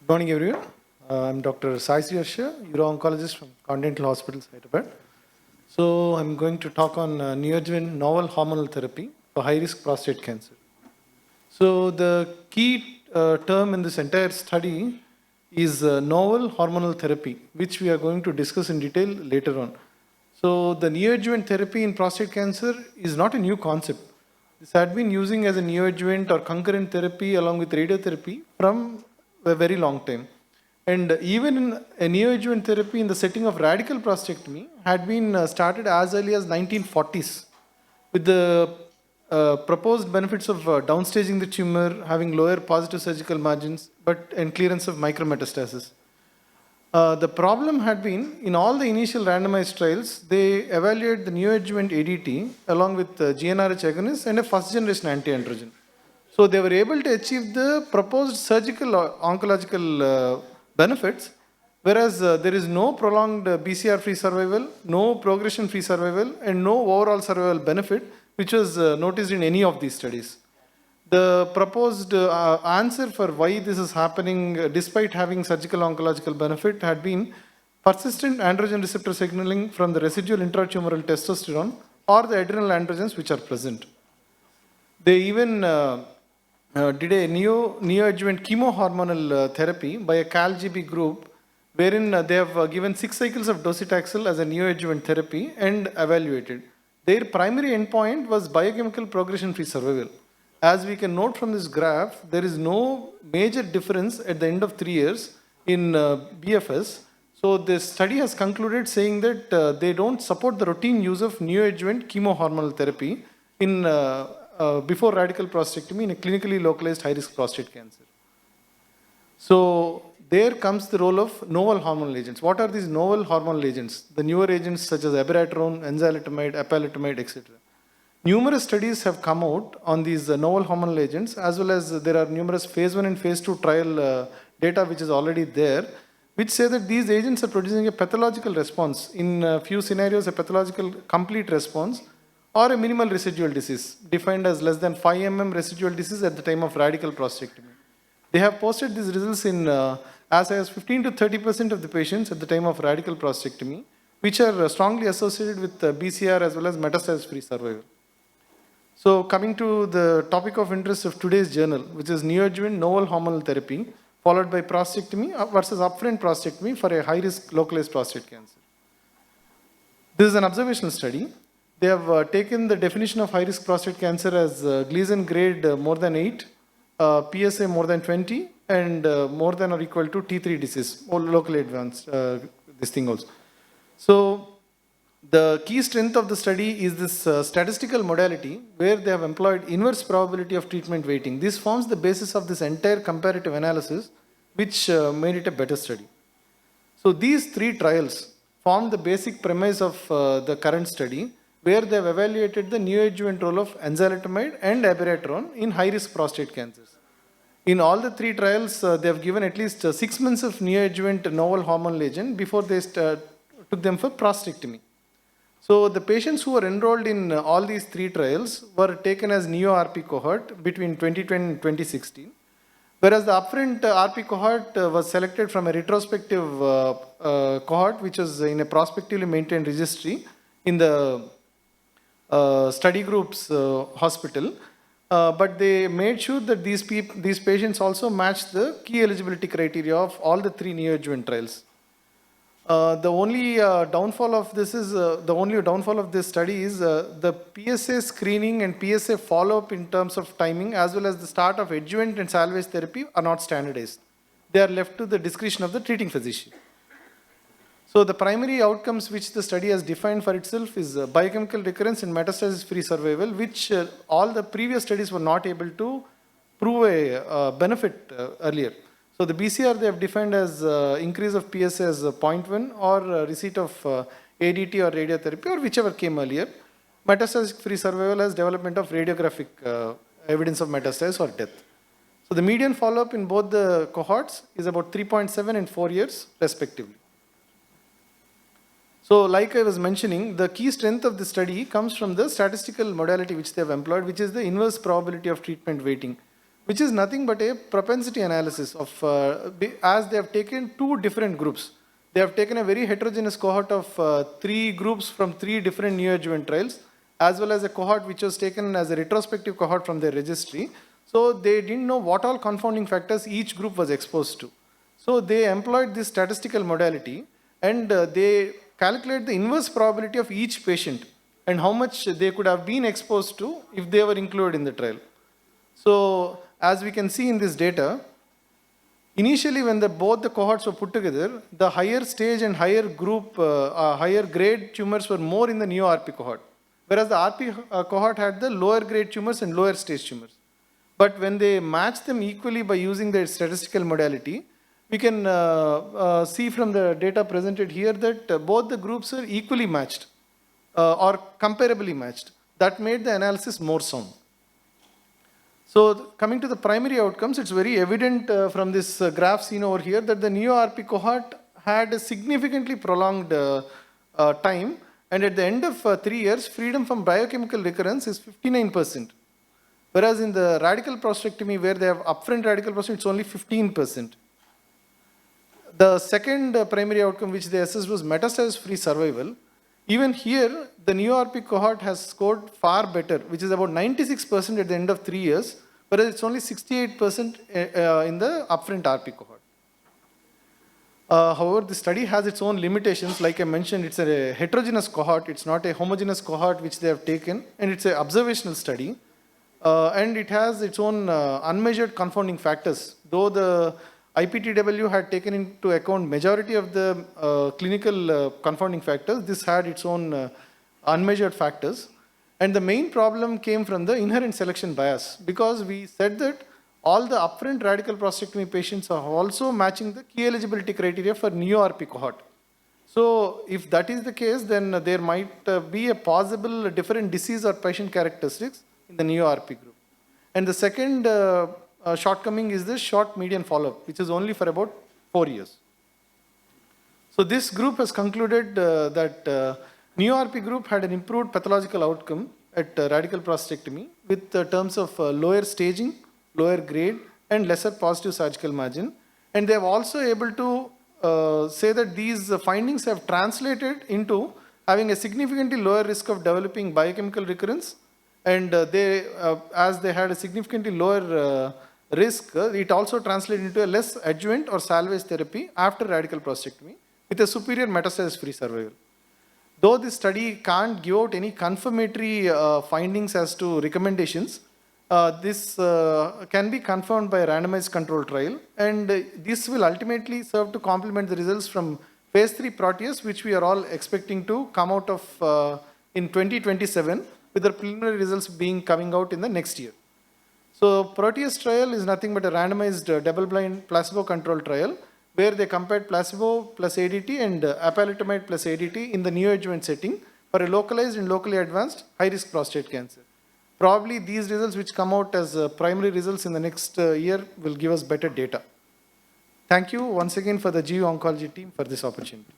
Good morning, everyone. I'm Dr. Harsha, uro-oncologist from Continental Hospital, Hyderabad. So I'm going to talk on neoadjuvant novel hormonal therapy for high-risk prostate cancer. So the key term in this entire study is novel hormonal therapy, which we are going to discuss in detail later on. So the neoadjuvant therapy in prostate cancer is not a new concept. This had been using as a neoadjuvant or concurrent therapy along with radiotherapy from a very long time. And even in a neoadjuvant therapy in the setting of radical prostatectomy had been started as early as 1940s with the proposed benefits of downstaging the tumor, having lower positive surgical margins, and clearance of micrometastasis. The problem had been, in all the initial randomized trials, they evaluated the neoadjuvant ADT along with GnRH agonist and a first generation anti-androgen. So they were able to achieve the proposed surgical oncological benefits, whereas there is no prolonged BCR-free survival, no progression-free survival, and no overall survival benefit, which was noticed in any of these studies. The proposed answer for why this is happening despite having surgical oncological benefit had been persistent androgen receptor signaling from the residual intratumoral testosterone or the adrenal androgens which are present. They even did a neoadjuvant chemohormonal therapy by a CalGB group wherein they have given 6 cycles of docetaxel as a neoadjuvant therapy and evaluated. Their primary endpoint was biochemical progression-free survival. As we can note from this graph, there is no major difference at the end of 3 years in BFS. So this study has concluded saying that they don't support the routine use of neoadjuvant chemohormonal therapy in before radical prostatectomy in a clinically localized high-risk prostate cancer. So there comes the role of novel hormonal agents. What are these novel hormonal agents? The newer agents such as abiraterone, enzalutamide, apalutamide, etc. Numerous studies have come out on these novel hormonal agents, as well as there are numerous phase 1 and phase 2 trial data which is already there, which say that these agents are producing a pathological response. In a few scenarios, a pathological complete response or a minimal residual disease, defined as less than 5 mm residual disease at the time of radical prostatectomy. They have posted these results in as high as 15 to 30% of the patients at the time of radical prostatectomy, which are strongly associated with BCR as well as metastasis-free survival. So coming to the topic of interest of today's journal, which is neoadjuvant novel hormonal therapy, followed by prostatectomy versus upfront prostatectomy for a high-risk localized prostate cancer. This is an observational study. They have taken the definition of high-risk prostate cancer as Gleason grade more than 8, PSA more than 20, and more than or equal to T3 disease, or locally advanced, this thing also. So the key strength of the study is this statistical modality where they have employed inverse probability of treatment weighting. This forms the basis of this entire comparative analysis, which made it a better study. So these 3 trials form the basic premise of the current study, where they have evaluated the neoadjuvant role of enzalutamide and abiraterone in high-risk prostate cancers. In all the 3 trials, they have given at least 6 months of neoadjuvant novel hormonal agent before they took them for prostatectomy. So the patients who were enrolled in all these 3 trials were taken as neo-RP cohort between 2010 and 2016, whereas the upfront RP cohort was selected from a retrospective cohort, which was in a prospectively maintained registry in the study group's hospital. But they made sure that these patients also matched the key eligibility criteria of all the 3 neoadjuvant trials. The only downfall of this study is the PSA screening and PSA follow-up in terms of timing, as well as the start of adjuvant and salvage therapy are not standardized. They are left to the discretion of the treating physician. So the primary outcomes which the study has defined for itself is biochemical recurrence and metastasis-free survival, which all the previous studies were not able to prove a benefit earlier. So the BCR they have defined as increase of PSA as 0.1 or receipt of ADT or radiotherapy or whichever came earlier. Metastasis-free survival as development of radiographic evidence of metastasis or death. So the median follow-up in both the cohorts is about 3.7 and 4 years respectively. So like I was mentioning, the key strength of the study comes from the statistical modality which they have employed, which is the inverse probability of treatment weighting. which is nothing but a propensity analysis of, as they have taken two different groups. They have taken a very heterogeneous cohort of 3 groups from 3 different neoadjuvant trials, as well as a cohort which was taken as a retrospective cohort from their registry. So they didn't know what all confounding factors each group was exposed to. So they employed this statistical modality, and they calculate the inverse probability of each patient and how much they could have been exposed to if they were included in the trial. So as we can see in this data, initially when both the cohorts were put together, the higher stage and higher group, higher grade tumors were more in the neo-RP cohort, whereas the RP cohort had the lower grade tumors and lower stage tumors. But when they matched them equally by using their statistical modality, we can see from the data presented here that both the groups are equally matched or comparably matched. That made the analysis more sound. So coming to the primary outcomes, it's very evident from this graph seen over here that the neo-RP cohort had a significantly prolonged time, and at the end of 3 years, freedom from biochemical recurrence is 59%. Whereas in the radical prostatectomy, where they have upfront radical prostatectomy, it's only 15%. The second primary outcome which they assessed was metastasis-free survival. Even here, the neo-RP cohort has scored far better, which is about 96% at the end of 3 years, whereas it's only 68% in the upfront RP cohort. However, the study has its own limitations. Like I mentioned, it's a heterogeneous cohort. It's not a homogeneous cohort which they have taken, and it's an observational study. And it has its own unmeasured confounding factors. Though the IPTW had taken into account majority of the clinical confounding factors, this had its own unmeasured factors. And the main problem came from the inherent selection bias, because we said that all the upfront radical prostatectomy patients are also matching the key eligibility criteria for neo-RP cohort. So if that is the case, then there might be a possible different disease or patient characteristics in the neo-RP group. And the second shortcoming is the short median follow-up, which is only for about 4 years. So this group has concluded that neo-RP group had an improved pathological outcome at radical prostatectomy with terms of lower staging, lower grade, and lesser positive surgical margin. And they have also able to say that these findings have translated into having a significantly lower risk of developing biochemical recurrence. And as they had a significantly lower risk, it also translated into a less adjuvant or salvage therapy after radical prostatectomy with a superior metastasis-free survival. Though this study can't give out any confirmatory findings as to recommendations, this can be confirmed by a randomized control trial, and this will ultimately serve to complement the results from phase 3 Proteus, which we are all expecting to come out of in 2027, with the preliminary results coming out in the next year. So Proteus trial is nothing but a randomized double-blind placebo-controlled trial where they compared placebo plus ADT and apalutamide plus ADT in the neoadjuvant setting for a localized and locally advanced high-risk prostate cancer. Probably these results which come out as primary results in the next year will give us better data. Thank you once again for the GU Oncology team for this opportunity.